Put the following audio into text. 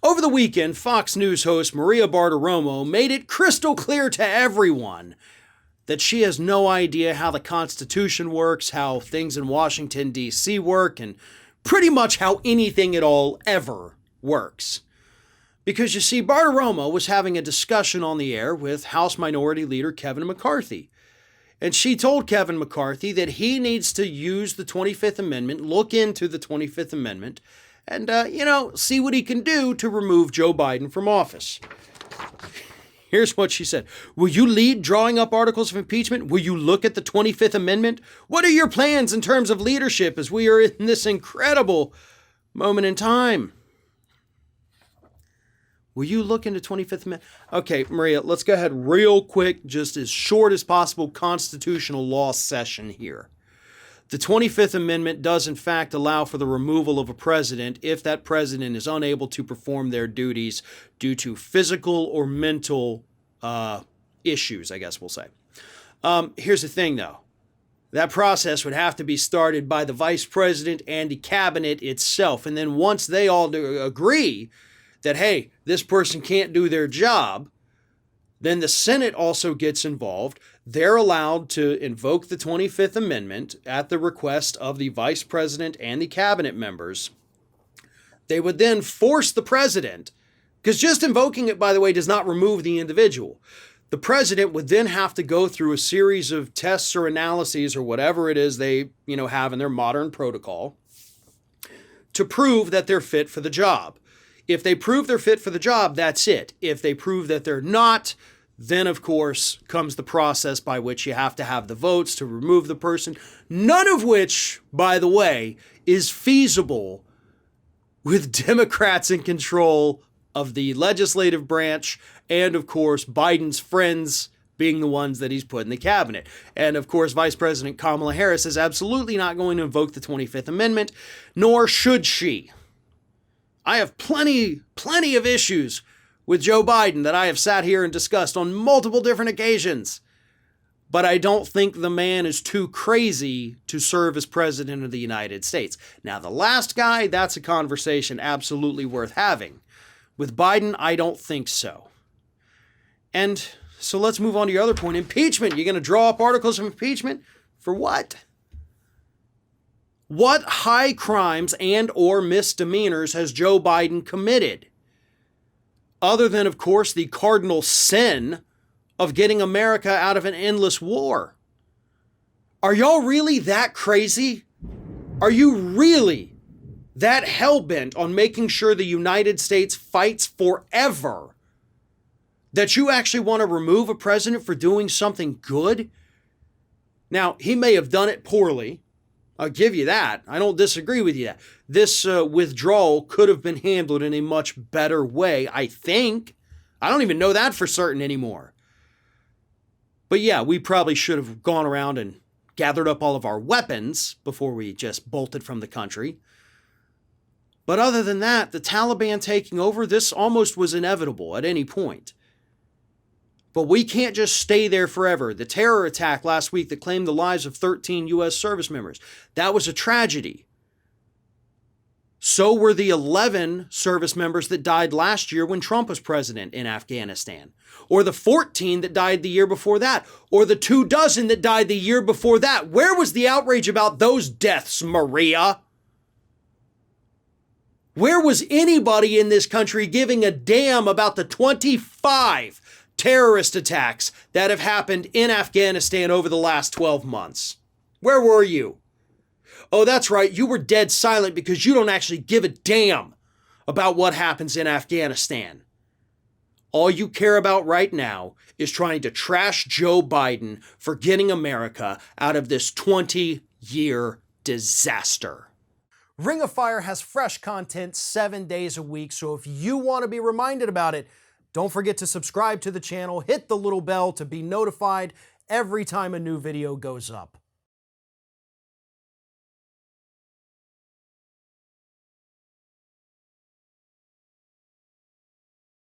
Over the weekend, Fox News host Maria Bartiromo made it crystal clear to everyone that she has no idea how the Constitution works, how things in Washington, D.C. work, and pretty much how anything at all ever works. Because you see, Bartiromo was having a discussion on the air with House Minority Leader Kevin McCarthy. And she told Kevin McCarthy that he needs to use the 25th Amendment, look into the 25th Amendment, and, see what he can do to remove Joe Biden from office. Here's what she said. Will you lead drawing up articles of impeachment? Will you look at the 25th Amendment? What are your plans in terms of leadership as we are in this incredible moment in time? Will you look into 25th Amendment? Okay, Maria, let's go ahead real quick, just as short as possible, constitutional law session here. The 25th Amendment does in fact allow for the removal of a president if that president is unable to perform their duties due to physical or mental issues, I guess we'll say. Here's the thing, though. That process would have to be started by the vice president and the cabinet itself. And then once they all agree that, hey, this person can't do their job, then the Senate also gets involved. They're allowed to invoke the 25th Amendment at the request of the vice president and the cabinet members. They would then force the president, because just invoking it, by the way, does not remove the individual. The president would then have to go through a series of tests or analyses or whatever it is they, have in their modern protocol to prove that they're fit for the job. If they prove they're fit for the job, that's it. If they prove that they're not, then, of course, comes the process by which you have to have the votes to remove the person, none of which, by the way, is feasible with Democrats in control of the legislative branch and, of course, Biden's friends being the ones that he's put in the cabinet. And, of course, Vice President Kamala Harris is absolutely not going to invoke the 25th Amendment, nor should she. I have plenty of issues with Joe Biden that I have sat here and discussed on multiple different occasions. But I don't think the man is too crazy to serve as president of the United States. Now, the last guy, that's a conversation absolutely worth having. With Biden, I don't think so. And so let's move on to your other point. Impeachment. You're going to draw up articles of impeachment? For what? What high crimes and or misdemeanors has Joe Biden committed? Other than, of course, the cardinal sin of getting America out of an endless war. Are y'all really that crazy? Are you really that hell-bent on making sure the United States fights forever that you actually want to remove a president for doing something good? Now, he may have done it poorly. I'll give you that. I don't disagree with you. This withdrawal could have been handled in a much better way, I think. I don't even know that for certain anymore. But yeah, we probably should have gone around and gathered up all of our weapons before we just bolted from the country. But other than that, the Taliban taking over, this almost was inevitable at any point. But we can't just stay there forever. The terror attack last week that claimed the lives of 13 U.S. service members, that was a tragedy. So were the 11 service members that died last year when Trump was president in Afghanistan. Or the 14 that died the year before that. Or the 24 that died the year before that. Where was the outrage about those deaths, Maria? Where was anybody in this country giving a damn about the 25 terrorist attacks that have happened in Afghanistan over the last 12 months? Where were you? Oh, that's right. You were dead silent because you don't actually give a damn about what happens in Afghanistan. All you care about right now is trying to trash Joe Biden for getting America out of this 20-year disaster. Ring of Fire has fresh content 7 days a week, so if you want to be reminded about it, don't forget to subscribe to the channel, hit the little bell to be notified every time a new video goes up.